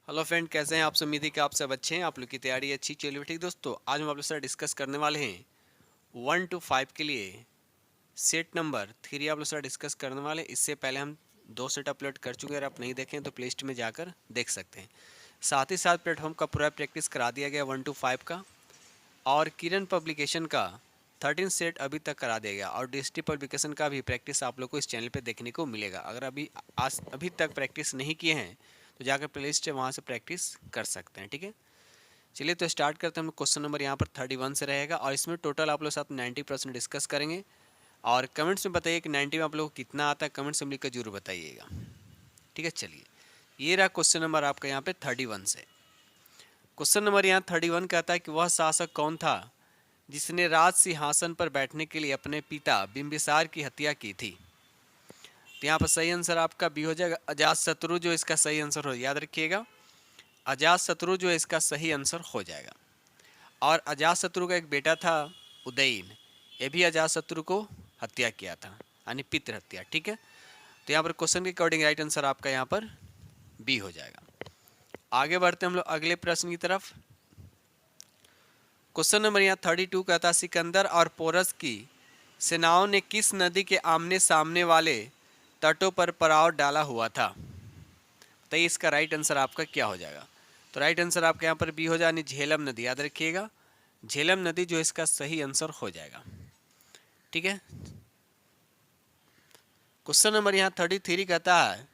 Hello friend, कैसे हैं आप सब। उम्मीद है कि आप सब अच्छे हैं, आप लोग की तैयारी अच्छी चल रही है। ठीक दोस्तों, आज हम आप लोग से डिस्कस करने वाले हैं 1 to 5 के लिए सेट नंबर 3 आप लोग से डिस्कस करने वाले हैं। इससे पहले हम 2 सेट अपलोड कर चुके हैं। अगर आप नहीं देखें तो प्ले लिस्ट में जाकर देख सकते हैं। साथ ही साथ प्लेटफॉर्म का पूरा प्रैक्टिस करा दिया गया 1 to 5 का, और किरण पब्लिकेशन का 13 सेट अभी तक करा दिया गया, और डिस्ट्री पब्लिकेशन का भी प्रैक्टिस आप लोग को इस चैनल पे देखने को मिलेगा। अगर अभी तक प्रैक्टिस नहीं किए हैं तो जाकर प्ले लिस्ट है, वहाँ से प्रैक्टिस कर सकते हैं। ठीक है, चलिए तो स्टार्ट करते हैं। हम क्वेश्चन नंबर यहाँ पर 31 से रहेगा, और इसमें टोटल आप लोग साथ 90% डिस्कस करेंगे। और कमेंट्स में बताइए कि 90 में आप लोग को कितना आता है, कमेंट्स में लिखकर जरूर बताइएगा। ठीक है, चलिए ये रहा क्वेश्चन नंबर आपका यहाँ पे 31 से। क्वेश्चन नंबर यहाँ 31 कहता है कि वह शासक कौन था जिसने राज सिंहासन पर बैठने के लिए अपने पिता बिंबिसार की हत्या की थी। तो यहाँ पर सही आंसर आपका बी हो जाएगा, अजातशत्रु जो इसका सही आंसर हो, याद रखिएगा अजातशत्रु जो इसका सही आंसर हो जाएगा। और अजातशत्रु का एक बेटा था उदयन, ये भी अजातशत्रु को हत्या किया था, यानी पितृ हत्या। ठीक है, तो यहाँ पर क्वेश्चन के अकॉर्डिंग राइट आंसर आपका यहाँ पर बी हो जाएगा। आगे बढ़ते हम लोग अगले प्रश्न की तरफ। क्वेश्चन नंबर यहाँ 32 कहता, सिकंदर और पोरस की सेनाओं ने किस नदी के आमने सामने वाले तटों पर पड़ाव डाला हुआ था। तो इसका राइट आंसर आपका क्या हो जाएगा। तो राइट आंसर आपके यहाँ पर बी हो जाए, झेलम नदी, याद रखिएगा झेलम नदी जो इसका सही आंसर हो जाएगा। ठीक है, क्वेश्चन नंबर यहाँ 33 कहता है,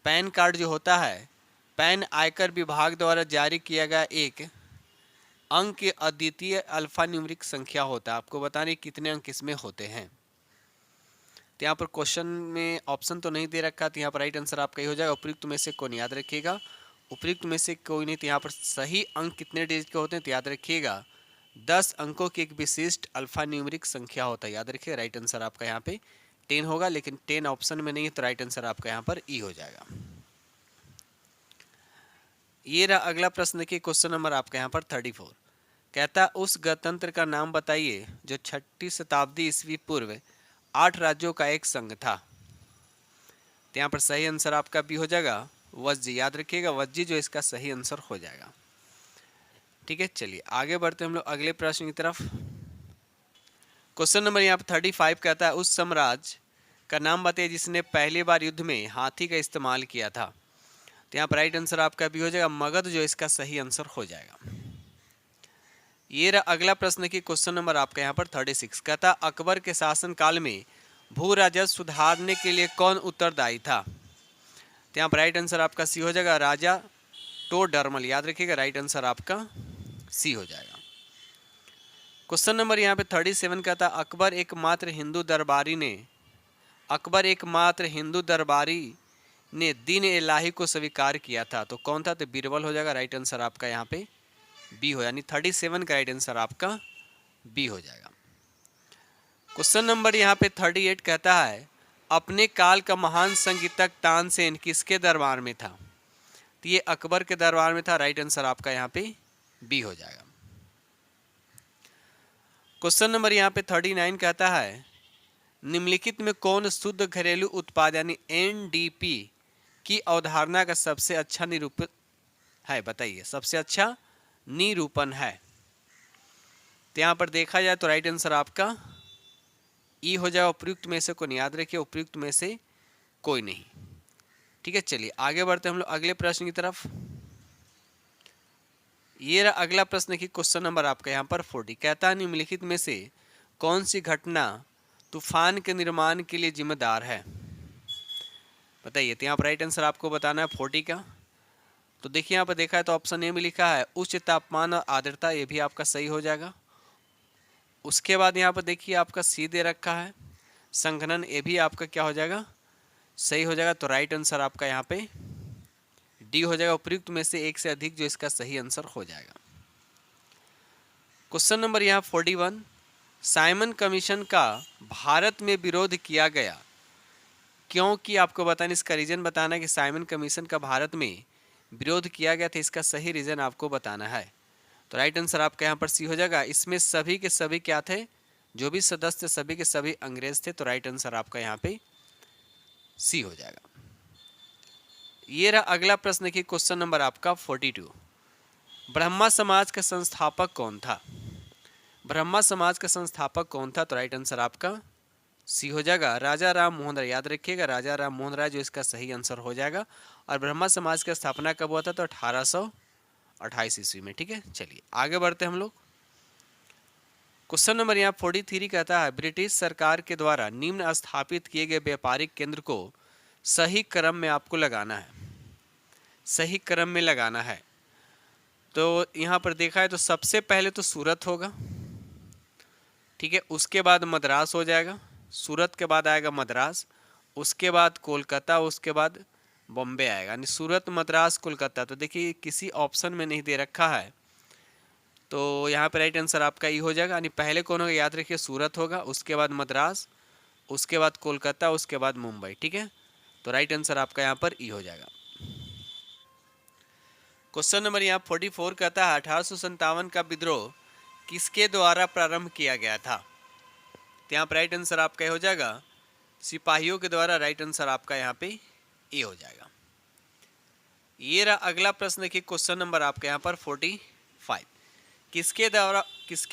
पैन कार्ड जो होता है पैन आयकर विभाग द्वारा जारी किया गया एक अंक के अद्वितीय अल्फा न्यूमरिक संख्या होता है। आपको बताने कितने अंक इसमें होते हैं। तो यहाँ पर क्वेश्चन में ऑप्शन तो नहीं दे रखा, तो यहाँ पर राइट आंसर आपका ही हो जाएगा उपयुक्त में से कौन, याद रखिएगा उपयुक्त में से कोई नहीं। तो यहाँ पर सही अंक कितने डिजिट के होते हैं, तो याद रखिएगा 10 अंकों की एक विशिष्ट अल्फा न्यूमरिक संख्या होता है, याद रखिएगा। राइट आंसर आपका यहाँ पे 10 होगा, लेकिन 10 ऑप्शन में नहीं है, तो राइट आंसर आपका यहाँ पर ई हो जाएगा। ये रहा अगला प्रश्न, देखिए क्वेश्चन नंबर आपका यहाँ पर 34 कहता, उस गणतंत्र का नाम बताइए जो 6ठी शताब्दी ईस्वी पूर्व 8 राज्यों का एक संघ था। तो यहाँ पर सही आंसर आपका भी हो जाएगा वज्जी, याद रखिएगा वज्जी जो इसका सही आंसर हो जाएगा। ठीक है, चलिए आगे बढ़ते हम लोग अगले प्रश्न की तरफ। क्वेश्चन नंबर यहाँ पर 35 कहता है, उस साम्राज्य का नाम बताइए जिसने पहली बार युद्ध में हाथी का इस्तेमाल किया था। तो यहाँ पर राइट आंसर आपका भी हो जाएगा मगध जो इसका सही आंसर हो जाएगा। ये रहा अगला प्रश्न की क्वेश्चन नंबर आपका यहाँ पर 36 कहता, अकबर के शासन काल में भू राजस्व सुधारने के लिए कौन उत्तरदायी था। तो यहाँ पर राइट आंसर आपका सी हो जाएगा राजा टोडरमल, याद रखिएगा राइट आंसर आपका सी हो जाएगा। क्वेश्चन नंबर यहाँ पे 37 कहता, अकबर एकमात्र हिंदू दरबारी ने दीन इलाही को स्वीकार किया था। तो कौन था, तो बीरबल हो जाएगा। राइट आंसर आपका यहाँ पे बी हो, यानी 37 का राइट आंसर आपका बी हो जाएगा। क्वेश्चन नंबर यहाँ पे 38 कहता है, अपने काल का महान संगीतक तानसेन किसके दरबार में था। तो ये अकबर के दरबार में था। राइट आंसर आपका यहाँ पे बी हो जाएगा। क्वेश्चन नंबर यहाँ पे 39 कहता है, निम्नलिखित में कौन शुद्ध घरेलू उत्पाद यानी एनडीपी की अवधारणा का सबसे अच्छा निरूपण है, बताइए सबसे अच्छा निरूपण है। तो यहाँ पर देखा जाए तो राइट आंसर आपका ई हो जाएगा, उपयुक्त में से कोई, याद रखिए उपयुक्त में से कोई नहीं। ठीक है, चलिए आगे बढ़ते हम लोग अगले प्रश्न की तरफ। ये रहा अगला प्रश्न की क्वेश्चन नंबर आपका यहाँ पर 40 कहता है, निम्नलिखित में से कौन सी घटना तूफान के निर्माण के लिए जिम्मेदार है, बताइए। तो यहाँ पर राइट आंसर आपको बताना है 40 का। तो देखिए यहाँ पर देखा है तो ऑप्शन ए में लिखा है उच्च तापमान और आर्द्रता, ये भी आपका सही हो जाएगा। उसके बाद यहाँ पर देखिए आपका सी दे रखा है संघनन, ये भी आपका क्या हो जाएगा, सही हो जाएगा। तो राइट आंसर आपका यहाँ पे डी हो जाएगा, उपयुक्त में से एक से अधिक जो इसका सही आंसर हो जाएगा। क्वेश्चन नंबर यहाँ 41 साइमन कमीशन का भारत में विरोध किया गया क्योंकि, आपको बताना इसका रीजन बताना है कि साइमन कमीशन का भारत में विरोध किया गया था, इसका सही रीजन आपको बताना है। तो राइट आंसर आपका यहाँ पर सी हो जाएगा। इसमें सभी के सभी क्या थे, जो भी सदस्य सभी के सभी अंग्रेज थे। तो राइट आंसर आपका यहाँ पे सी हो जाएगा। ये रहा अगला प्रश्न। देखिए क्वेश्चन नंबर आपका 42। ब्रह्मा समाज का संस्थापक कौन था? ब्रह्मा समाज का संस्थापक कौन था? तो राइट आंसर आपका सी हो जाएगा राजा राम मोहन राय। याद रखिएगा राजा राम मोहन राय जो इसका सही आंसर हो जाएगा। और ब्रह्मा समाज की स्थापना कब हुआ था? तो 1828 ईस्वी में। ठीक है, चलिए आगे बढ़ते हैं हम लोग। क्वेश्चन नंबर यहाँ 43 कहता है ब्रिटिश सरकार के द्वारा निम्न स्थापित किए गए व्यापारिक केंद्र को सही क्रम में आपको लगाना है। सही क्रम में लगाना है। तो यहाँ पर देखा है तो सबसे पहले तो सूरत होगा, ठीक है, उसके बाद मद्रास हो जाएगा, सूरत के बाद आएगा मद्रास, उसके बाद कोलकाता, उसके बाद बॉम्बे आएगा। यानी सूरत, मद्रास, कोलकाता। तो देखिए किसी ऑप्शन में नहीं दे रखा है, तो यहाँ पे राइट आंसर आपका ई हो जाएगा। यानी पहले कौन होगा? याद रखिए सूरत होगा, उसके बाद मद्रास, उसके बाद कोलकाता, उसके बाद मुंबई। ठीक है, तो राइट आंसर आपका यहाँ पर ई हो जाएगा। क्वेश्चन नंबर यहाँ 44 कहता है 1857 का विद्रोह किसके द्वारा प्रारंभ किया गया था? तो यहाँ पर राइट आंसर आपका हो जाएगा सिपाहियों के द्वारा। राइट आंसर आपका यहाँ पे ए हो जाएगा। ये रहा अगला प्रश्न की क्वेश्चन नंबर आपका यहाँ पर 45। किसके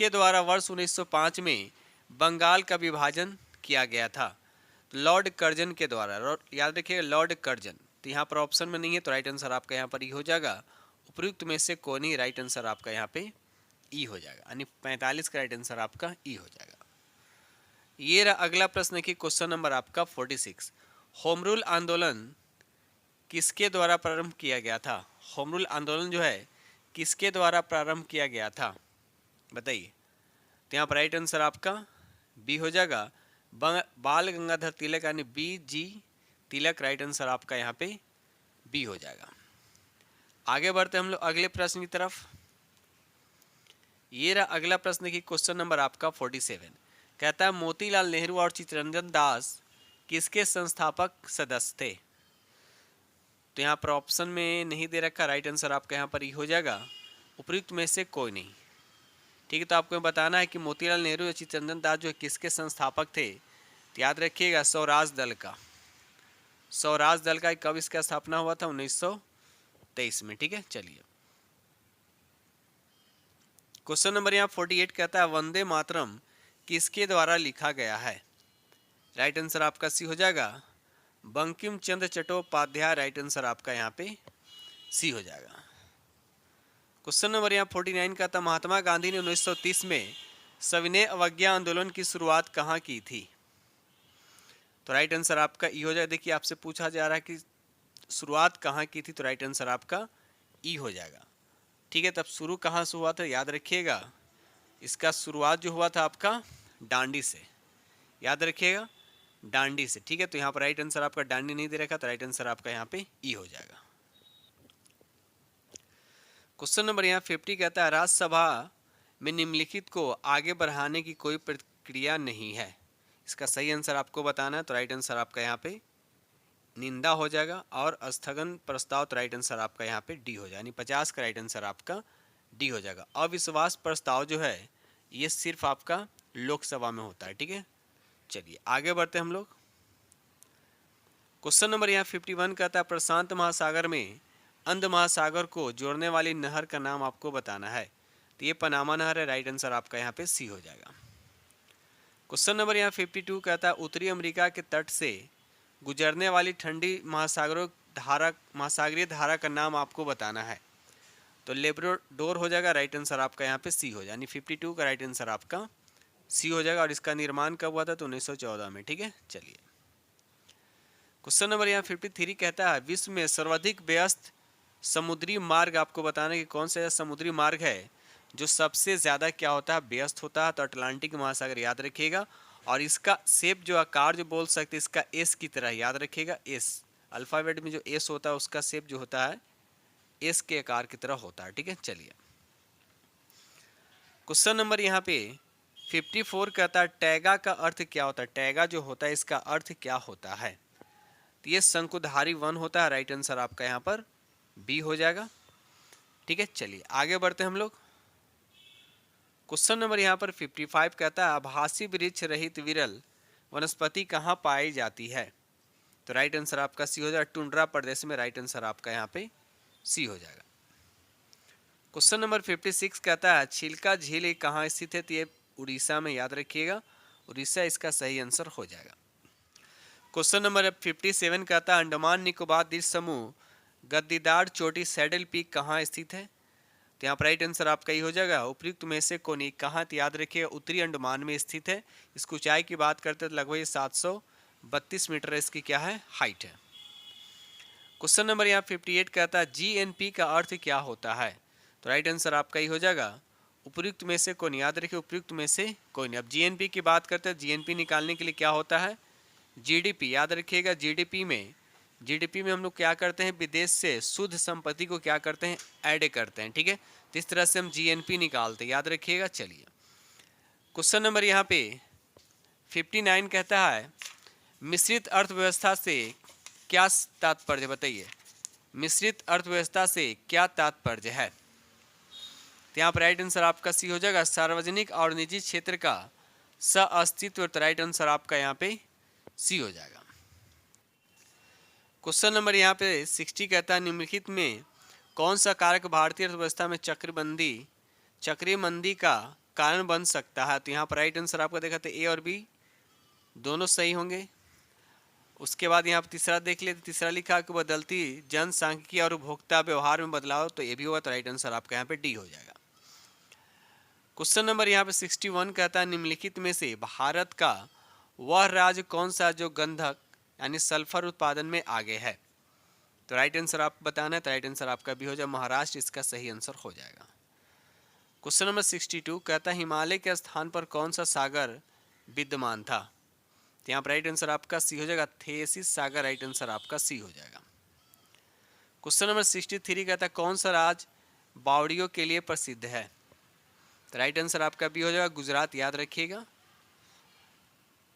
द्वारा वर्ष 1905 में बंगाल का विभाजन किया गया था? लॉर्ड कर्जन के द्वारा। याद रखिए लॉर्ड कर्जन। तो यहाँ पर ऑप्शन में नहीं है, तो राइट आंसर आपका यहाँ पर ई हो जाएगा। उपयुक्त में से कोई नहीं, राइट आंसर आपका यहाँ पे ई हो जाएगा। यानी 45 का राइट आंसर आपका ई हो जाएगा। ये रहा अगला प्रश्न की क्वेश्चन नंबर आपका 46। होम रूल आंदोलन किसके द्वारा प्रारंभ किया गया था? होम रूल आंदोलन जो है किसके द्वारा प्रारंभ किया गया था बताइए। तो यहाँ पर राइट आंसर आपका बी हो जाएगा, बाल गंगाधर तिलक, यानी बी जी तिलक। राइट आंसर आपका यहाँ पे बी हो जाएगा। आगे बढ़ते हम लोग अगले प्रश्न की तरफ। ये रहा अगला प्रश्न की क्वेश्चन नंबर आपका 47। कहता है मोतीलाल नेहरू और चित्तरंजन दास किसके संस्थापक सदस्य थे? तो यहाँ पर ऑप्शन में नहीं दे रखा, राइट आंसर आपका यहाँ पर ई हो जाएगा। उपयुक्त में से कोई नहीं। ठीक है, तो आपको बताना है कि मोतीलाल नेहरू और चित्तरंजन दास जो किसके संस्थापक थे। तो याद रखिएगा स्वराज दल का। स्वराज दल का कब इसका स्थापना हुआ था? 1923 में। ठीक है, चलिए क्वेश्चन नंबर यहाँ 48 कहता है वंदे मातरम किसके द्वारा लिखा गया है? राइट आंसर आपका सी हो जाएगा, बंकिम चंद्र चट्टोपाध्याय। राइट आंसर आपका यहाँ पे सी हो जाएगा। क्वेश्चन नंबर यहाँ 49 कहता महात्मा गांधी ने 1930 में सविनय अवज्ञा आंदोलन की शुरुआत कहाँ की थी? तो राइट आंसर आपका ई हो जाएगा। देखिए आपसे पूछा जा रहा है कि शुरुआत कहाँ की थी, तो राइट आंसर आपका ई हो जाएगा। ठीक है, तब शुरू कहाँ से हुआ था? याद रखिएगा इसका शुरुआत जो हुआ था आपका डांडी से। याद रखिएगा डांडी से। ठीक है, तो यहाँ पर राइट आंसर आपका डांडी नहीं दे रखा, तो राइट आंसर आपका यहाँ पे ई हो जाएगा। क्वेश्चन नंबर यहाँ 50 कहता है राज्यसभा में निम्नलिखित को आगे बढ़ाने की कोई प्रक्रिया नहीं है। इसका सही आंसर आपको बताना है, तो राइट आंसर आपका यहाँ पे निंदा हो जाएगा। और स्थगन प्रस्ताव, तो राइट आंसर आपका यहाँ पे डी हो जाएगा। यानी 50 का राइट आंसर आपका डी हो जाएगा। अविश्वास प्रस्ताव जो है ये सिर्फ आपका लोकसभा में होता है। ठीक है, चलिए आगे बढ़ते हैं हम लोग। क्वेश्चन नंबर यहाँ 51 कहता है प्रशांत महासागर में अंध महासागर को जोड़ने वाली नहर का नाम आपको बताना है। तो ये पनामा नहर है। राइट आंसर आपका यहाँ पे सी हो जाएगा। क्वेश्चन नंबर यहाँ 52 कहता है उत्तरी अमेरिका के तट से गुजरने वाली ठंडी महासागरीय धारा का नाम आपको बताना है। तो लेब्राडोर हो जाएगा। राइट आंसर आपका यहाँ पे सी हो जाएगा। यानी 52 का राइट आंसर आपका सी हो जाएगा। और इसका निर्माण कब हुआ था? तो 1914 में। ठीक है, चलिए क्वेश्चन नंबर यहाँ 53 कहता है विश्व में सर्वाधिक व्यस्त समुद्री मार्ग आपको बताना है कि कौन सा समुद्री मार्ग है जो सबसे ज़्यादा क्या होता है? व्यस्त होता है। तो अटलांटिक महासागर। याद रखिएगा। और इसका शेप जो आकार जो बोल सकते हैं इसका एस की तरह। याद रखिएगा एस, अल्फ़ाबेट में जो एस होता है उसका शेप जो होता है एस के आकार की तरह होता है। ठीक है, चलिए क्वेश्चन नंबर यहाँ पे 54 कहता है टैगा का अर्थ क्या होता है? टैगा जो होता है इसका अर्थ क्या होता है? तो ये शंकुधारी वन होता है। राइट आंसर आपका यहाँ पर बी हो जाएगा। ठीक है, चलिए आगे बढ़ते हैं हम लोग। क्वेश्चन नंबर यहाँ पर 55 कहता है आभासी वृक्ष रहित विरल वनस्पति कहाँ पाई जाती है? तो राइट आंसर आपका सी हो जाएगा। टुंड्रा प्रदेश में राइट आंसर आपका यहाँ पे सी हो जाएगा। क्वेश्चन नंबर 56 कहता है छिलका झील कहाँ स्थित है, तो ये उड़ीसा में, याद रखिएगा उड़ीसा इसका सही आंसर हो जाएगा। क्वेश्चन नंबर 57 कहता है अंडमान निकोबार द्वीप समूह गद्दीदार चोटी सैडल पीक कहाँ स्थित है, तो यहाँ पर राइट आंसर आपका ही हो जाएगा उपयुक्त में से कोई कहाँ, तो याद रखिएगा उत्तरी अंडमान में स्थित है। इसकी ऊंचाई की बात करते हैं तो लगभग 732 मीटर इसकी क्या है, हाइट है। क्वेश्चन नंबर यहाँ 58 कहता है जीएनपी का अर्थ क्या होता है, तो राइट आंसर आपका ही हो जाएगा उपयुक्त में से कौन, याद रखिए उपयुक्त में से कोई नहीं। अब जीएनपी की बात करते हैं, जीएनपी निकालने के लिए क्या होता है, जीडीपी, याद रखिएगा जीडीपी में हम लोग क्या करते हैं, विदेश से शुद्ध संपत्ति को क्या करते हैं, ऐड करते हैं, ठीक है। तो इस तरह से हम जीएनपी निकालते हैं, याद रखिएगा। चलिए क्वेश्चन नंबर यहाँ पे 59 कहता है मिश्रित अर्थव्यवस्था से क्या तात्पर्य, बताइए मिश्रित अर्थव्यवस्था से क्या तात्पर्य है, तो यहाँ पर राइट आंसर आपका सी हो जाएगा सार्वजनिक और निजी क्षेत्र का सअस्तित्व, तो राइट आंसर आपका यहाँ पे सी हो जाएगा। क्वेश्चन नंबर यहाँ पे 60 कहता है निम्नलिखित में कौन सा कारक भारतीय अर्थव्यवस्था में चक्रीय मंदी का कारण बन सकता है, तो यहाँ पर राइट आंसर आपका देखा तो ए और बी दोनों सही होंगे। उसके बाद यहाँ पर तीसरा देख लेते, तीसरा लिखा कि बदलती जनसांख्यिकी और उपभोक्ता व्यवहार में बदलाव, तो ये भी होगा, तो राइट आंसर आपका यहाँ पे डी हो जाएगा। क्वेश्चन नंबर यहाँ पे 61 कहता है निम्नलिखित में से भारत का वह राज्य कौन सा जो गंधक यानी सल्फर उत्पादन में आगे है, तो राइट आंसर आप बताना है, तो राइट आंसर आपका भी हो जाए महाराष्ट्र इसका सही आंसर हो जाएगा। क्वेश्चन नंबर 62 कहता है हिमालय के स्थान पर कौन सा सागर विद्यमान था, तो यहाँ पर राइट आंसर आपका सी हो जाएगा थेसिस सागर, राइट आंसर आपका सी हो जाएगा। क्वेश्चन नंबर 63 कहता है कौन सा राज्य बावड़ियों के लिए प्रसिद्ध है, तो राइट आंसर आपका भी हो जाएगा गुजरात, याद रखिएगा।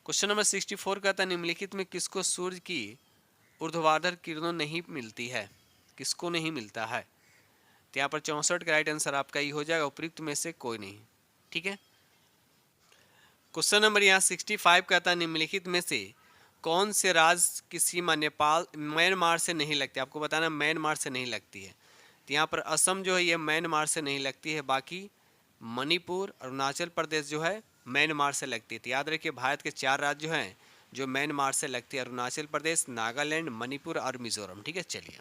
क्वेश्चन नंबर 64 कहता है निम्नलिखित में किसको सूर्य की ऊर्ध्वाधर किरणों नहीं मिलती है, किसको नहीं मिलता है, तो यहाँ पर 64 का राइट आंसर आपका ही हो जाएगा उपयुक्त में से कोई नहीं, ठीक है। क्वेश्चन नंबर यहाँ 65 कहता है निम्नलिखित में से कौन से राज्य की सीमा नेपाल म्यांमार से नहीं लगती, आपको बताना म्यांमार से नहीं लगती है, तो यहाँ पर असम जो है ये म्यांमार से नहीं लगती है, बाकी मणिपुर अरुणाचल प्रदेश जो है म्यांमार से लगती है। तो याद रखिए भारत के 4 राज्य जो हैं जो म्यांमार से लगती है, अरुणाचल प्रदेश, नागालैंड, मणिपुर और मिजोरम, ठीक है। चलिए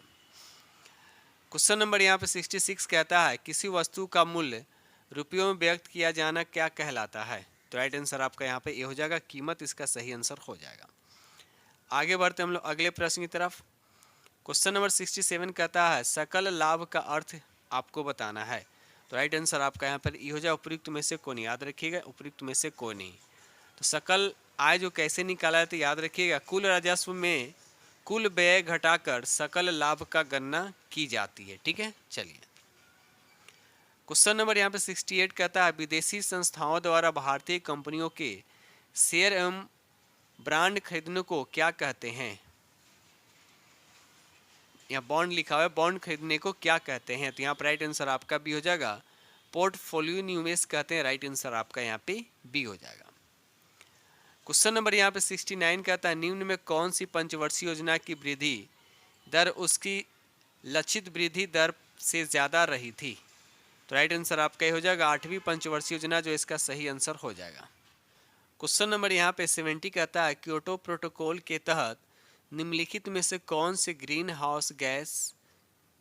क्वेश्चन नंबर यहाँ पे 66 कहता है किसी वस्तु का मूल्य रुपयों में व्यक्त किया जाना क्या कहलाता है, तो राइट आंसर आपका यहाँ पे ये हो जाएगा कीमत, इसका सही आंसर हो जाएगा। आगे बढ़ते हम लोग अगले प्रश्न की तरफ। क्वेश्चन नंबर 67 कहता है सकल लाभ का अर्थ आपको बताना है, तो राइट आंसर आपका यहाँ पर ये हो जाए उपयुक्त में से कौन, याद रखिएगा उपयुक्त में से कोई नहीं। तो सकल आय जो कैसे निकाला है, तो याद रखिएगा कुल राजस्व में कुल व्यय घटाकर सकल लाभ का गणना की जाती है, ठीक है। चलिए क्वेश्चन नंबर यहाँ पे 68 कहता है विदेशी संस्थाओं द्वारा भारतीय कंपनियों के शेयर एवं ब्रांड खरीदने को क्या कहते हैं, यहाँ बॉन्ड लिखा हुआ है, बॉन्ड खरीदने को क्या कहते हैं, तो यहाँ पर राइट आंसर आपका भी हो जाएगा पोर्टफोलियो निवेश कहते हैं, राइट आंसर आपका यहाँ पे बी हो जाएगा। क्वेश्चन नंबर यहाँ पे 69 कहता है निम्न में कौन सी पंचवर्षीय योजना की वृद्धि दर उसकी लक्षित वृद्धि दर से ज़्यादा रही थी, तो राइट आंसर आपका ये हो जाएगा 8वीं पंचवर्षीय योजना, जो इसका सही आंसर हो जाएगा। क्वेश्चन नंबर यहाँ पे 70 कहता है क्योटो प्रोटोकॉल के तहत निम्नलिखित में से कौन से ग्रीन हाउस गैस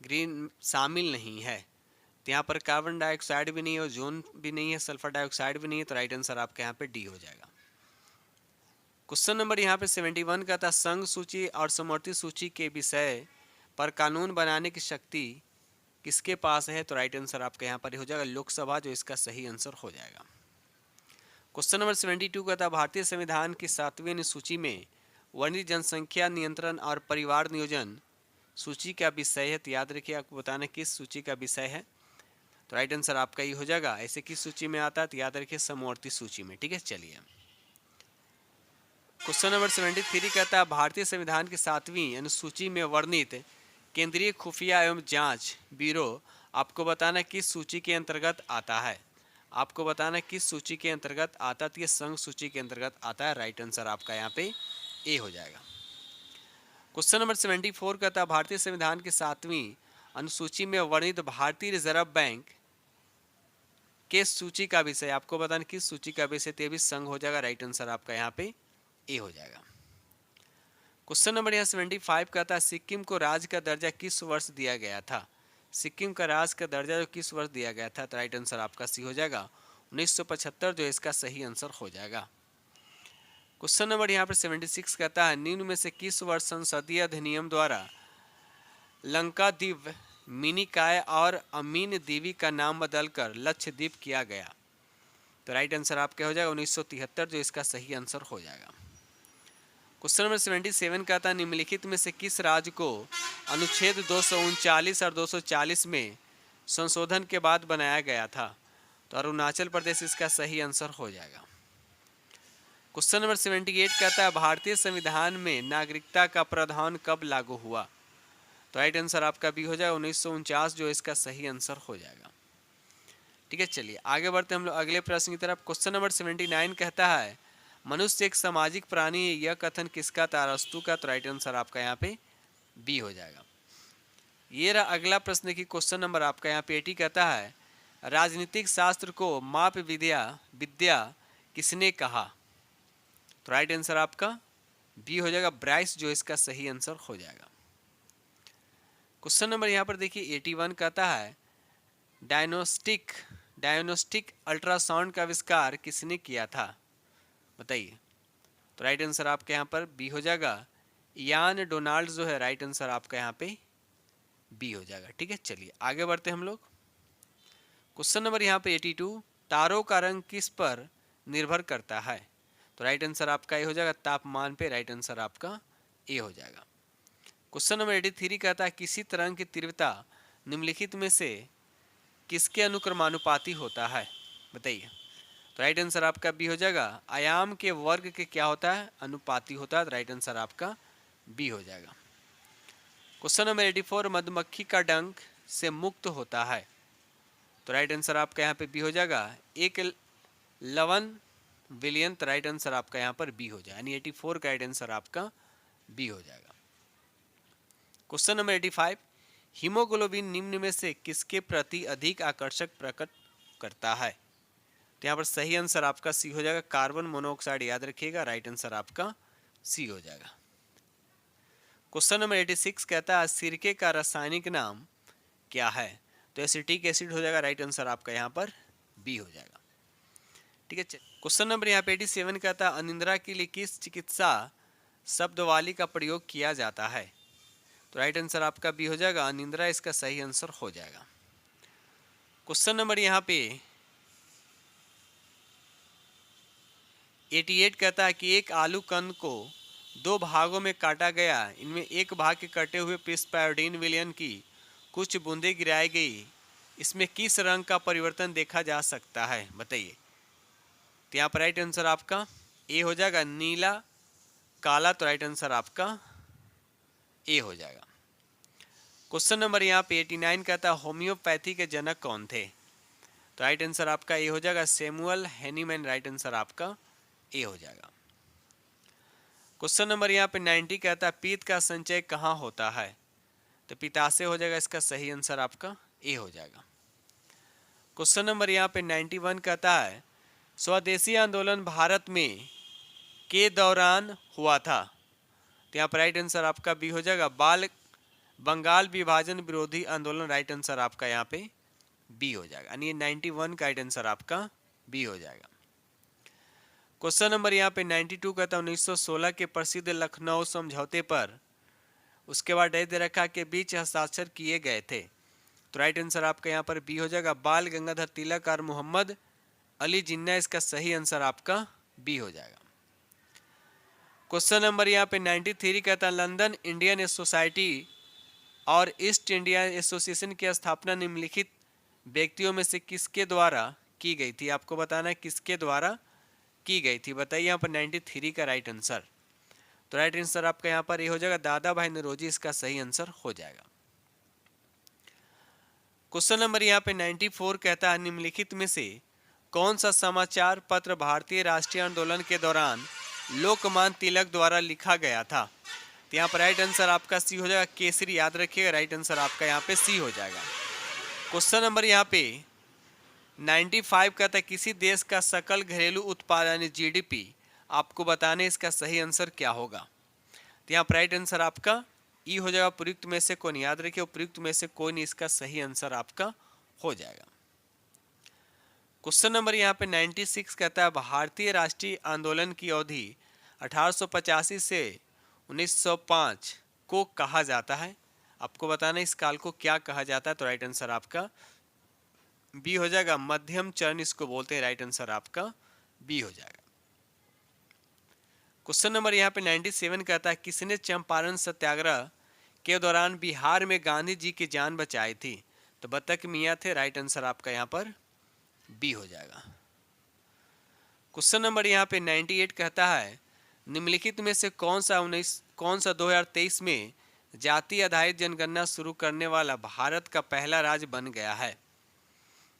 ग्रीन शामिल नहीं है, तो यहाँ पर कार्बन डाइऑक्साइड भी नहीं है, ओजोन भी नहीं है, सल्फर डाइऑक्साइड भी नहीं है, तो राइट आंसर आपका यहाँ पे डी हो जाएगा। क्वेश्चन नंबर यहाँ पे 71 का था संघ सूची और समवर्ती सूची के विषय पर कानून बनाने की शक्ति किसके पास है, तो राइट आंसर आपका यहाँ पर हो जाएगा लोकसभा, जो इसका सही आंसर हो जाएगा। क्वेश्चन नंबर 72 का था भारतीय संविधान की 7वीं अनुसूची में वर्णित जनसंख्या नियंत्रण और परिवार नियोजन सूची का विषय है, तो याद रखिए आपको बताना किस सूची का विषय है, तो राइट आंसर आपका ही हो जाएगा। ऐसे किस सूची में आता है, तो याद रखिए समवर्ती सूची में, ठीक है। चलिए क्वेश्चन नंबर 73 कहता है भारतीय संविधान की 7वीं अनुसूची में वर्णित केंद्रीय खुफिया एवं जांच ब्यूरो आपको बताना किस सूची के अंतर्गत आता है, आपको बताना किस सूची के अंतर्गत आता है, तो ये संघ सूची के अंतर्गत आता है, राइट आंसर आपका यहाँ पे ए हो जाएगा। क्वेश्चन नंबर 74 कहता है भारतीय संविधान के 7वीं अनुसूची में वर्णित भारतीय रिजर्व बैंक के सूची का विषय, आपको बताना किस सूची का विषय, ते भी संघ हो जाएगा। राइट आंसर आपका यहाँ पे ए हो जाएगा। क्वेश्चन नंबर यहाँ 75 कहता है सिक्किम को राज्य का दर्जा किस वर्ष दिया गया था। सिक्किम का राज्य का दर्जा जो किस वर्ष दिया गया था, तो राइट आंसर आपका सी हो जाएगा 1975, जो इसका सही आंसर हो जाएगा। क्वेश्चन नंबर यहाँ पर 76 कहता है निम्न में से किस वर्ष संसदीय अधिनियम द्वारा लंकाद्वीप, मिनिकॉय और अमीन दीवी का नाम बदलकर लक्षद्वीप किया गया, तो राइट आंसर आपका हो जाएगा 1973, जो इसका सही आंसर हो जाएगा। क्वेश्चन नंबर 77 कहता है निम्नलिखित में से किस राज्य को अनुच्छेद 239 और 240 में संशोधन के बाद बनाया गया था, तो अरुणाचल प्रदेश इसका सही आंसर हो जाएगा। क्वेश्चन नंबर 78 कहता है भारतीय संविधान में नागरिकता का प्रावधान कब लागू हुआ, तो राइट आंसर आपका भी हो जाएगा 1949, जो इसका सही आंसर हो जाएगा। ठीक है, चलिए आगे बढ़ते हम लोग अगले प्रश्न की तरफ। क्वेश्चन नंबर 79 कहता है मनुष्य एक सामाजिक प्राणी है, यह कथन किसका था, अरस्तू का, तो राइट आंसर आपका यहाँ पे बी हो जाएगा। ये रहा अगला प्रश्न की क्वेश्चन नंबर आपका यहाँ पे 80 कहता है राजनीतिक शास्त्र को माप विद्या किसने कहा, तो राइट आंसर आपका बी हो जाएगा ब्राइस, जो इसका सही आंसर हो जाएगा। क्वेश्चन नंबर यहाँ पर देखिए 81 कहता है डायग्नोस्टिक अल्ट्रासाउंड का आविष्कार किसने किया था, बताइए, तो राइट आंसर आपके यहाँ पर बी हो जाएगा यान डोनाल्ड, जो है राइट आंसर आपका यहाँ पे बी हो जाएगा। ठीक है, चलिए आगे बढ़ते हम लोग। क्वेश्चन नंबर यहाँ पे 82 तारों का रंग किस पर निर्भर करता है, तो राइट आंसर आपका ए हो जाएगा तापमान पे, राइट आंसर आपका ए हो जाएगा। क्वेश्चन नंबर 83 कहता है किसी तरंग की तीव्रता निम्नलिखित में से किसके अनुक्रमानुपाती होता है, बताइए, तो राइट आंसर आपका बी हो जाएगा आयाम के वर्ग के क्या होता है, अनुपाती होता है, तो राइट आंसर आपका बी हो जाएगा। क्वेश्चन नंबर 84 मधुमक्खी का डंक से मुक्त होता है, तो राइट आंसर आपका यहाँ पे बी हो जाएगा 1 बिलियन, तो राइट आंसर आपका यहाँ पर बी हो जाएगा, यानी 84 का राइट आंसर आपका बी हो जाएगा। क्वेश्चन नंबर 85 हीमोग्लोबिन निम्न में से किसके प्रति अधिक आकर्षक प्रकट करता है, तो यहाँ पर सही आंसर आपका सी हो जाएगा कार्बन मोनोऑक्साइड, याद रखिएगा, राइट आंसर आपका सी हो जाएगा। क्वेश्चन नंबर 86 कहता है सिरके का रासायनिक नाम क्या है, तो एसिटिक एसिड हो जाएगा, राइट आंसर आपका यहाँ पर बी हो जाएगा। ठीक है, क्वेश्चन नंबर यहाँ पे 87 कहता है अनिद्रा के लिए किस चिकित्सा शब्दवाली का प्रयोग किया जाता है, तो राइट आंसर आपका बी हो जाएगा अनिद्रा, इसका सही आंसर हो जाएगा। क्वेश्चन नंबर यहाँ पे 88 कहता है कि एक आलू कंद को 2 भागों में काटा गया, इनमें एक भाग के कटे हुए पृष्ठ पर आयोडीन विलयन की कुछ बूंदें गिराई गई, इसमें किस रंग का परिवर्तन देखा जा सकता है, बताइए, तो यहाँ पर राइट आंसर आपका ए हो जाएगा नीला काला, तो राइट आंसर आपका ए हो जाएगा। क्वेश्चन नंबर यहाँ पे 89 कहता है होम्योपैथी के जनक कौन थे, तो राइट आंसर आपका ए हो जाएगा सैमुअल हैनीमैन, राइट आंसर आपका ए हो जाएगा। क्वेश्चन नंबर यहाँ पे 90 कहता है पीत का संचय कहाँ होता है, तो पित्ताशय हो जाएगा, इसका सही आंसर आपका ए हो जाएगा। क्वेश्चन नंबर यहाँ पे 91 कहता है स्वदेशी आंदोलन भारत में के दौरान हुआ था, तो यहाँ पर राइट आंसर आपका बी हो जाएगा बंगाल विभाजन विरोधी आंदोलन, राइट आंसर आपका यहाँ पे बी हो जाएगा, यानी 91 का राइट आंसर आपका बी हो जाएगा। क्वेश्चन नंबर यहाँ पे 92 कहता है 1916 के प्रसिद्ध लखनऊ समझौते पर उसके बाद दे रखा के बीच हस्ताक्षर किए गए थे, तो राइट आंसर आपका यहाँ पर बी हो जाएगा बाल गंगाधर तिलक और मोहम्मद अली जिन्ना, इसका सही आंसर आपका बी हो जाएगा। क्वेश्चन नंबर यहाँ पे 93 कहता है लंदन इंडियन सोसाइटी और ईस्ट इंडिया एसोसिएशन की स्थापना निम्नलिखित व्यक्तियों में से किसके द्वारा की गई थी, आपको बताना है किसके द्वारा की गई थी, बताइए यहाँ पर 93 का राइट आंसर, तो राइट आंसर आपका यहाँ पर ये हो जाएगा दादा भाई नौरोजी, इसका सही आंसर हो जाएगा। क्वेश्चन नंबर यहाँ पे 94 कहता है निम्नलिखित में से कौन सा समाचार पत्र भारतीय राष्ट्रीय आंदोलन के दौरान लोकमान्य तिलक द्वारा लिखा गया था, तो यहाँ पर राइट आंसर आपका सी हो जाएगा, केसरी। याद रखिएगा, राइट आंसर आपका यहाँ पे सी हो जाएगा। क्वेश्चन नंबर यहाँ पे 95 कहता है किसी देश का सकल घरेलू उत्पाद यानी जीडीपी, आपको बताने इसका सही आंसर क्या होगा। तो यहाँ पर राइट आंसर आपका ई हो जाएगा। उपयुक्त में से कौन, याद रखिए उपयुक्त में से कोई नहीं, इसका सही आंसर आपका हो जाएगा। क्वेश्चन नंबर यहाँ पे 96 कहता है भारतीय राष्ट्रीय आंदोलन की अवधि 1885 से 1905 को कहा जाता है, आपको बताना इस काल को क्या कहा जाता है। तो राइट आंसर आपका बी हो जाएगा, मध्यम चरण इसको बोलते हैं। राइट आंसर आपका बी हो जाएगा। क्वेश्चन नंबर यहाँ पे 97 कहता है किसने चंपारण सत्याग्रह के दौरान बिहार में गांधी जी की जान बचाई थी। तो बतख मियाँ थे। राइट आंसर आपका यहाँ पर बी हो जाएगा। क्वेश्चन नंबर यहाँ पे 98 कहता है निम्नलिखित में से कौन सा 2023 में जाति आधारित जनगणना शुरू करने वाला भारत का पहला राज्य बन गया है।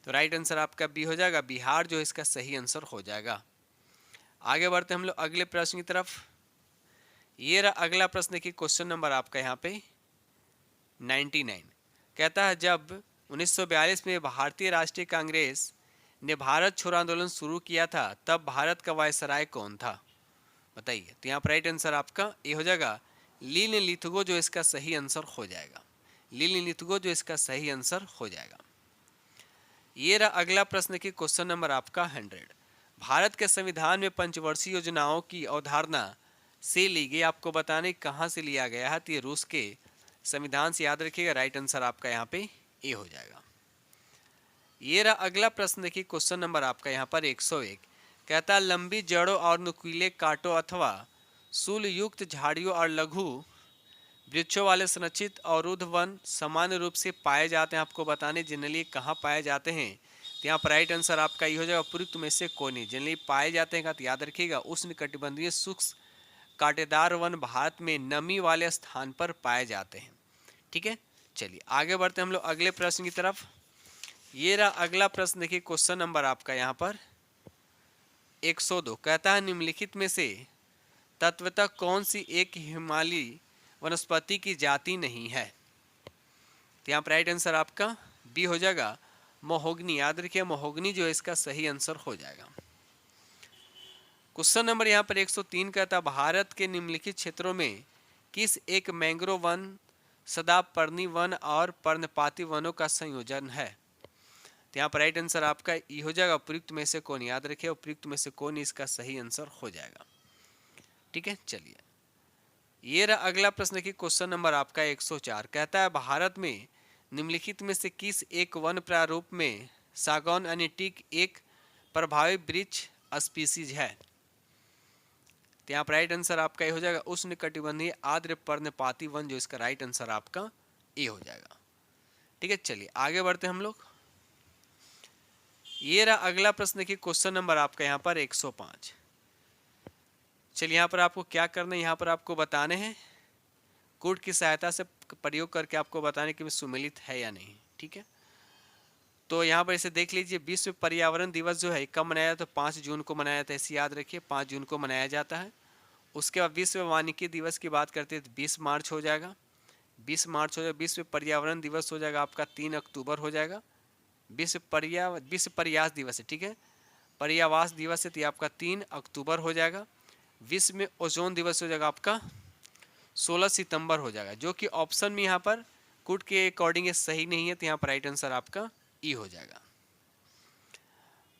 तो राइट आंसर आपका बी हो जाएगा, बिहार जो इसका सही आंसर हो जाएगा। आगे बढ़ते हम लोग अगले प्रश्न की तरफ। ये रहा अगला प्रश्न की क्वेश्चन नंबर आपका यहाँ पे 99 कहता है जब 1942 में भारतीय राष्ट्रीय कांग्रेस ने भारत छोड़ो आंदोलन शुरू किया था तब भारत का वायसराय कौन था, बताइए। तो यहाँ पर राइट आंसर आपका ये हो जाएगा लीन लिथगो जो इसका सही आंसर हो जाएगा। लीन लिथगो जो इसका सही आंसर हो जाएगा। ये रहा अगला प्रश्न की क्वेश्चन नंबर आपका 100 भारत के संविधान में पंचवर्षीय योजनाओं की अवधारणा से ली गई, आपको बताने कहाँ से लिया गया है। तो ये रूस के संविधान से, याद रखिएगा। राइट आंसर आपका यहाँ पे ए हो जाएगा। ये रहा अगला प्रश्न की क्वेश्चन नंबर आपका यहाँ पर 101 कहता है लंबी जड़ों और नुकीले कांटों अथवा शूल युक्त झाड़ियों और लघु वृक्षों वाले संरक्षित अवरुद्ध वन सामान्य रूप से पाए जाते हैं, आपको बताने जनरली कहाँ पाए जाते हैं। तो यहाँ पर राइट आंसर आपका ये हो जाएगा उपयुक्त में से कोई नहीं, जनरली पाए जाते हैं। तो याद रखिएगा उष्णकटिबंधीय शुष्क कांटेदार वन भारत में नमी वाले स्थान पर पाए जाते हैं। ठीक है, चलिए आगे बढ़ते हैं हम लोग अगले प्रश्न की तरफ। ये रहा अगला प्रश्न देखिए क्वेश्चन नंबर आपका यहाँ पर 102 कहता है निम्नलिखित में से तत्वतः कौन सी एक हिमालयी वनस्पति की जाति नहीं है। तो यहाँ पर राइट आंसर आपका बी हो जाएगा महोगनी। याद रखिए महोगनी जो है इसका सही आंसर हो जाएगा। क्वेश्चन नंबर यहाँ पर 103 कहता है भारत के निम्नलिखित क्षेत्रों में किस एक मैंग्रोव वन सदापर्णी वन और पर्णपाती वनों का संयोजन है। तो यहाँ पर राइट आंसर आपका ई हो जाएगा उपयुक्त में से कौन, याद रखिए उपयुक्त में से कौन इसका सही आंसर हो जाएगा। ठीक है, चलिए ये रहा अगला प्रश्न की क्वेश्चन नंबर आपका 104 कहता है भारत में निम्नलिखित में से किस एक वन प्रारूप में सागौन यानी टीक एक प्रभावी वृक्ष स्पीसीज है। तो यहाँ पर राइट आंसर आपका ये हो जाएगा उष्णकटिबंधीय आर्द्र पर्णपाती वन जो इसका राइट आंसर आपका ए हो जाएगा। ठीक है, चलिए आगे बढ़ते हैं हम लोग। ये रहा अगला प्रश्न की क्वेश्चन नंबर आपका यहाँ पर 105। चलिए यहाँ पर आपको क्या करना है, यहाँ पर आपको बताने हैं कोड की सहायता से प्रयोग करके आपको बताने कि सुमेलित है या नहीं। ठीक है, तो यहाँ पर इसे देख लीजिए। विश्व पर्यावरण दिवस जो है कब मनाया जाता है, तो 5 जून को मनाया जाता है, इसे याद रखिए 5 जून को मनाया जाता है। उसके बाद विश्व वानिकी दिवस की बात करते हैं तो 20 मार्च हो जाएगा। 20 मार्च हो जाएगा। विश्व पर्यावरण दिवस हो जाएगा आपका 3 अक्टूबर हो जाएगा। विश्व पर्यास दिवस है, ठीक है, पर्यावास दिवस है तो आपका 3 अक्टूबर हो जाएगा। विश्व में ओजोन दिवस हो जाएगा आपका 16 सितंबर हो जाएगा, जो कि ऑप्शन में यहाँ पर कुट के अकॉर्डिंग ये सही नहीं है। तो यहाँ पर राइट आंसर आपका ई हो जाएगा।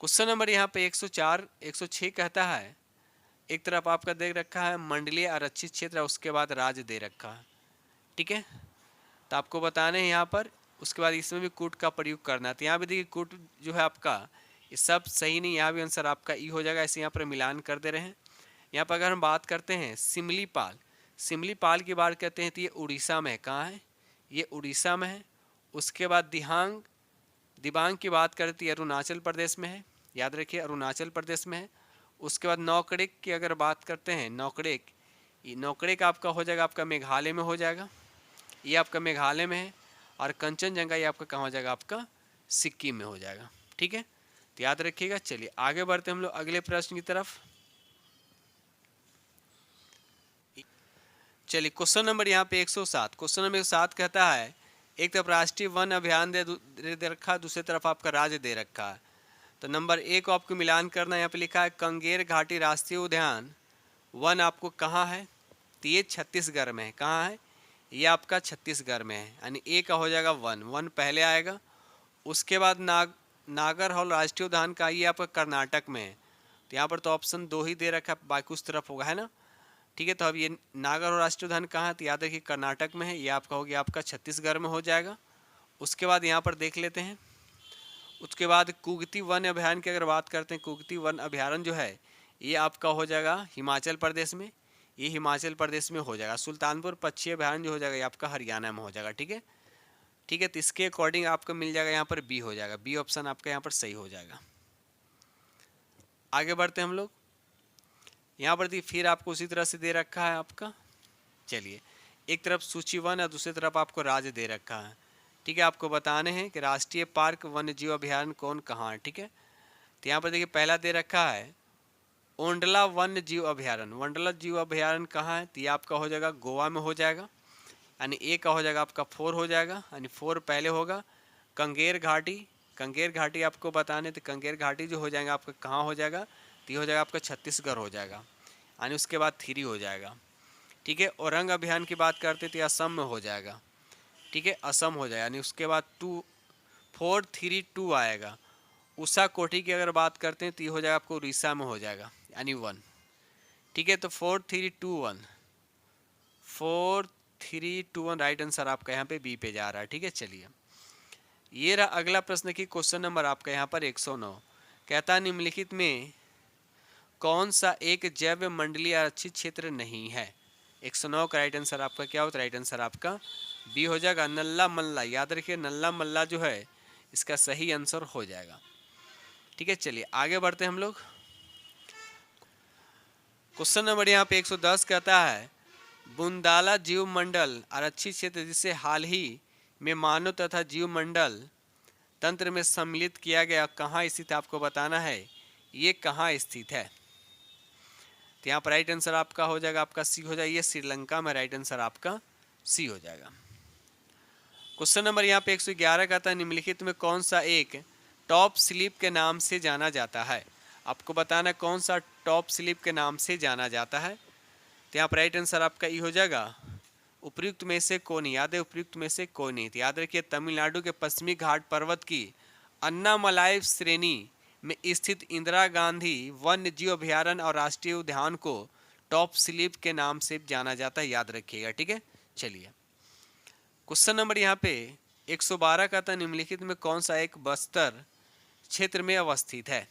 क्वेश्चन नंबर यहाँ पे 104 106 कहता है एक तरफ आपका दे रखा है मंडलीय आरक्षित क्षेत्र, उसके बाद राज्य दे रखा है। ठीक है, तो आपको बताने हैं यहाँ पर, उसके बाद इसमें भी कूट का प्रयोग करना है। तो यहाँ भी देखिए कूट जो है आपका ये सब सही नहीं, यहाँ भी आंसर आपका ई हो जाएगा। ऐसे यहाँ पर मिलान कर दे रहे हैं। यहाँ पर अगर हम बात करते हैं सिमलीपाल, सिमलीपाल की बात करते हैं तो ये उड़ीसा में है। कहाँ है, ये उड़ीसा में है। उसके बाद दिबांग की बात करते हैं अरुणाचल प्रदेश में है, याद रखिए अरुणाचल प्रदेश में है। उसके बाद नौकड़ेक की अगर बात करते हैं नौकड़ेक आपका हो जाएगा आपका मेघालय में हो जाएगा, ये आपका मेघालय में है। और कंचनजंगा ये आपका कहाँ हो जाएगा, आपका सिक्किम में हो जाएगा। ठीक है, तो याद रखिएगा। चलिए आगे बढ़ते हम लोग अगले प्रश्न की तरफ। चलिए क्वेश्चन नंबर यहाँ पे 107, क्वेश्चन नंबर 107 कहता है एक तरफ राष्ट्रीय वन अभियान दे रखा, दूसरी तरफ आपका राज्य दे रखा है। तो नंबर ए को आपको मिलान करना है। यहाँ पे लिखा है कंगेर घाटी राष्ट्रीय उद्यान, वन आपको कहाँ है, तो ये छत्तीसगढ़ में है। कहाँ है, ये आपका छत्तीसगढ़ में है, यानी ए का हो जाएगा वन, वन पहले आएगा। उसके बाद नागरहोल राष्ट्रीय उद्यान का, ये आपका कर्नाटक में है। तो यहाँ पर तो ऑप्शन 2 ही दे रखा है, बाकी उस तरफ होगा, है ना। ठीक है, तो अब ये नागरहोल राष्ट्रीय उद्यान कहाँ है, तो याद रखिए कर्नाटक में है। ये आपका हो गया आपका छत्तीसगढ़ में हो जाएगा। उसके बाद यहाँ पर देख लेते हैं, उसके बाद कुगती वन अभयारण्य की अगर बात करते हैं, कुगती वन अभयारण्य जो है ये आपका हो जाएगा हिमाचल प्रदेश में, ये हिमाचल प्रदेश में हो जाएगा। सुल्तानपुर पक्षी अभयारण्य जो हो जाएगा ये आपका हरियाणा में हो जाएगा। ठीक है, ठीक है, तो इसके अकॉर्डिंग आपको मिल जाएगा यहाँ पर बी हो जाएगा, बी ऑप्शन आपका यहाँ पर सही हो जाएगा। आगे बढ़ते हैं हम लोग। यहाँ पर फिर आपको उसी तरह से दे रखा है आपका, चलिए एक तरफ सूची वन और दूसरी तरफ आपको राज्य दे रखा है। ठीक है, आपको बताने हैं कि राष्ट्रीय पार्क वन्य जीव अभयारण्य कौन कहाँ है। ठीक है, तो यहाँ पर देखिए पहला दे रखा है ओंडला वन्य जीव अभयारण्य। ओंडला जीव अभयारण्य कहाँ है, तो ये आपका हो जाएगा गोवा में हो जाएगा, यानी ए का हो जाएगा आपका 4 हो जाएगा, यानी 4 पहले होगा। कंगेर घाटी, कंगेर घाटी आपको बताने, तो कंगेर घाटी जो हो जाएगा आपका कहाँ हो जाएगा, तो ये हो जाएगा आपका छत्तीसगढ़ हो जाएगा, यानी उसके बाद 3 हो जाएगा। ठीक है, औरंग अभियान की बात करते तो असम में हो जाएगा। ठीक है, असम हो जाएगा, यानी उसके बाद 2 4 3 2 आएगा। उषा कोठी की अगर बात करते हैं तो ये हो जाएगा आपको उड़ीसा में हो जाएगा, यानी 1। ठीक है, तो 4 3 2 1, 4 3 2 1 राइट आंसर आपका यहाँ पे बी पे जा रहा है। ठीक है, चलिए ये रहा अगला प्रश्न की क्वेश्चन नंबर आपका यहाँ पर 109, कहता है निम्नलिखित में कौन सा एक जैव मंडलीय आरक्षित क्षेत्र नहीं है। 109 का राइट आंसर आपका क्या होता है, राइट आंसर आपका बी हो जाएगा नल्ला मल्ला। याद रखिए नल्ला मल्ला जो है इसका सही आंसर हो जाएगा। ठीक है, चलिए आगे बढ़ते हैं हम लोग। क्वेश्चन नंबर यहाँ पे 110 कहता है बुंदाला जीव मंडल आरक्षित क्षेत्र जिसे हाल ही में मानव तथा जीव मंडल तंत्र में सम्मिलित किया गया कहाँ स्थित है, आपको बताना है ये कहाँ स्थित है। तो यहाँ पर राइट आंसर आपका हो जाएगा आपका सी हो जाएगा, ये श्रीलंका में राइट आंसर आपका सी हो जाएगा। क्वेश्चन नंबर यहाँ पे 111 का था निम्नलिखित में कौन सा एक टॉप स्लिप के नाम से जाना जाता है। आपको बताना कौन सा टॉप स्लिप के नाम से जाना जाता है। तो यहाँ पर राइट आंसर आपका ई हो जाएगा उपयुक्त में से कौन। याद है उपयुक्त में से कौन नहीं। तो याद रखिए तमिलनाडु के पश्चिमी घाट पर्वत की अन्नामलाई श्रेणी में स्थित इंदिरा गांधी वन्य जीव अभयारण्य और राष्ट्रीय उद्यान को टॉप स्लिप के नाम से जाना जाता है, याद रखिएगा। ठीक है, चलिए क्वेश्चन नंबर यहाँ पे 112 का था निम्नलिखित में कौन सा एक बस्तर क्षेत्र में अवस्थित है।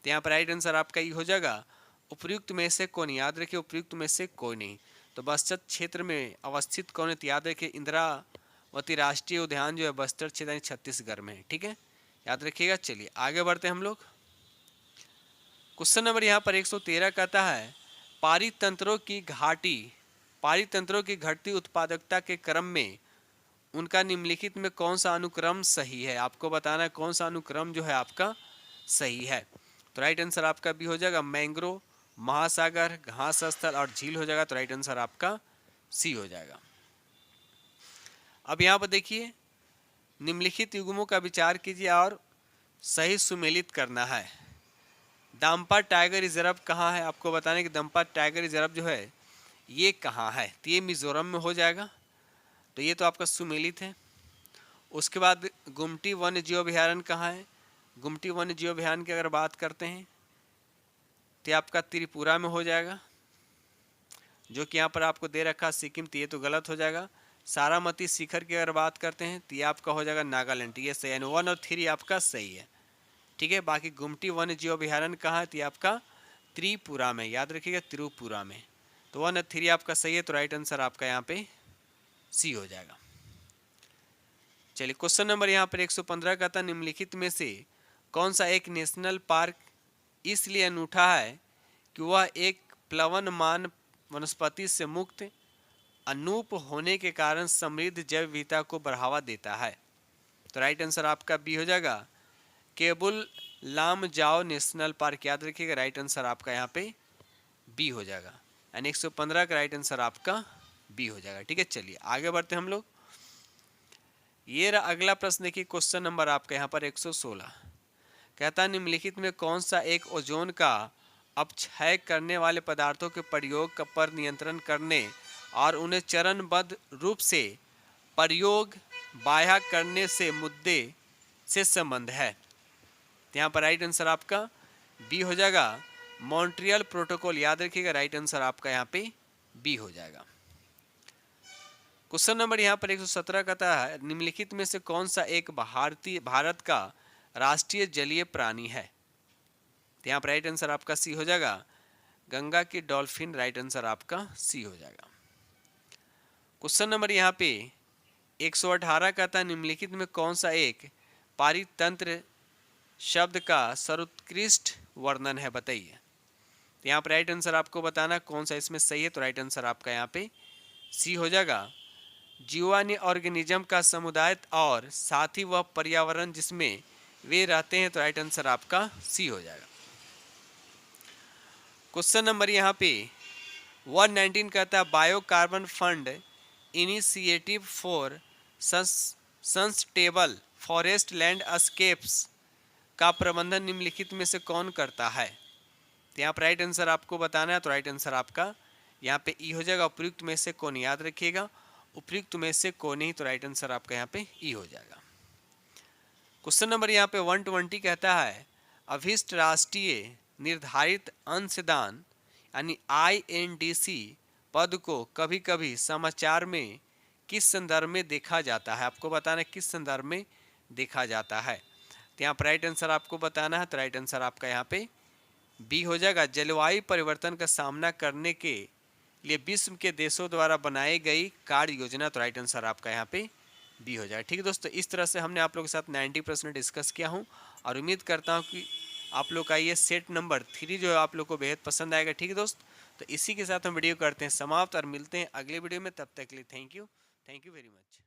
तो यहाँ पर राइट आंसर आपका ये हो जाएगा उपयुक्त में से कौन। याद रखिए उपयुक्त में से कोई नहीं। तो बस्तर क्षेत्र में अवस्थित कौन है, तो याद रखिए इंदिरावती राष्ट्रीय उद्यान जो है बस्तर क्षेत्र छत्तीसगढ़ में है। ठीक है, याद रखिएगा। चलिए आगे बढ़ते हैं हम लोग। क्वेश्चन नंबर यहाँ पर 113 कहता है पारितंत्रों की घटती उत्पादकता के क्रम में उनका निम्नलिखित में कौन सा अनुक्रम सही है। आपको बताना है कौन सा अनुक्रम जो है आपका सही है। तो राइट आंसर आपका भी हो जाएगा मैंग्रोव, महासागर, घास स्थल और झील हो जाएगा। तो राइट आंसर आपका सी हो जाएगा। अब यहाँ पर देखिए निम्नलिखित युग्मों का विचार कीजिए और सही सुमेलित करना है। दाम्पा टाइगर रिजर्व कहाँ है, आपको बताने कि दाम्पा टाइगर रिजर्व जो है ये कहाँ है। तो ये मिजोरम में हो जाएगा, तो ये तो आपका सुमेलित है। उसके बाद गुमटी वन्य जीव अभयारण्य कहाँ है। गुमटी वन्य जीव अभयारण्य की अगर बात करते हैं तो आपका त्रिपुरा में हो जाएगा, जो कि यहाँ पर आपको दे रखा सिक्किम, तो ये तो गलत हो जाएगा। सारामती शिखर की अगर बात करते हैं तो ये आपका हो जाएगा नागालैंड, ये सही है। 1 और 3 आपका सही है। ठीक है, बाकी गुमटी वन्य जीव अभयारण्य कहाँ है, तो ये आपका त्रिपुरा में, याद रखिएगा त्रिपुरा में। तो 1 और 3 आपका सही है। तो राइट आंसर आपका यहाँ पे सी हो जाएगा। चलिए क्वेश्चन नंबर यहाँ पर 115 का था निम्नलिखित में से कौन सा एक नेशनल पार्क इसलिए अनूठा है कि वह एक प्लवनमान वनस्पति से मुक्त अनूप होने के कारण समृद्ध जैव विविधता को बढ़ावा देता है। तो राइट आंसर आपका बी हो जाएगा केबुल लामजाओ नेशनल पार्क, याद रखिएगा। राइट आंसर आपका यहाँ पे बी हो जाएगा, यानी 115 का राइट आंसर आपका बी हो जाएगा। ठीक है, चलिए आगे बढ़ते हैं हम लोग। ये रहा अगला प्रश्न, देखिए क्वेश्चन नंबर आपका यहाँ पर 116। कहता है निम्नलिखित में कौन सा एक ओजोन का अपक्षय करने वाले पदार्थों के प्रयोग पर नियंत्रण करने और उन्हें चरणबद्ध रूप से प्रयोग बाह्य करने से मुद्दे से संबंध है। तो यहाँ पर राइट आंसर आपका बी हो जाएगा, मॉन्ट्रियल प्रोटोकॉल। याद रखिएगा, राइट आंसर आपका यहाँ पे बी हो जाएगा। क्वेश्चन नंबर यहाँ पर 117 कहता है निम्नलिखित में से कौन सा एक भारत का राष्ट्रीय जलीय प्राणी है। तो यहाँ पर राइट आंसर आपका सी हो जाएगा, गंगा की डॉल्फिन। राइट आंसर आपका सी हो जाएगा। क्वेश्चन नंबर यहाँ पे 118 कहता है निम्नलिखित में कौन सा एक पारितंत्र शब्द का सर्वोत्कृष्ट वर्णन है, बताइए। तो यहाँ पर राइट आंसर आपको बताना कौन सा इसमें सही है। तो राइट आंसर आपका यहाँ पे सी हो जाएगा, जीवाणु ऑर्गेनिज्म का समुदाय और साथ ही वह पर्यावरण जिसमें वे रहते हैं। तो राइट आंसर आपका सी हो जाएगा। क्वेश्चन नंबर यहाँ पे 119 कहता है biocarbon fund initiative for sustainable forest landscapes का प्रबंधन निम्नलिखित में से कौन करता है। तो यहाँ पर राइट आंसर आपको बताना है। तो राइट आंसर आपका यहाँ पे ई हो जाएगा, उपयुक्त में से कौन, याद रखिएगा, उपयुक्त में से कौन ही। तो राइट आंसर आपका यहाँ पे ई हो जाएगा। क्वेश्चन नंबर यहाँ पे 120 कहता है अभिष्ट राष्ट्रीय निर्धारित अंशदान यानी INDC पद को कभी कभी समाचार में किस संदर्भ में देखा जाता है। आपको बताना है किस संदर्भ में देखा जाता है। तो यहाँ पर राइट आंसर आपको बताना है। तो राइट आंसर आपका यहाँ पे बी हो जाएगा, जलवायु परिवर्तन का सामना करने के लिए विश्व के देशों द्वारा बनाई गई कार्य योजना। तो राइट आंसर आपका यहाँ पे बी हो जाएगा। ठीक है दोस्तों, इस तरह से हमने आप लोगों के साथ 90% डिस्कस किया हूँ और उम्मीद करता हूँ कि आप लोग का ये सेट नंबर 3 जो है आप लोग को बेहद पसंद आएगा। ठीक है दोस्त, तो इसी के साथ हम वीडियो करते हैं समाप्त और मिलते हैं अगले वीडियो में। तब तक के लिए थैंक यू वेरी मच।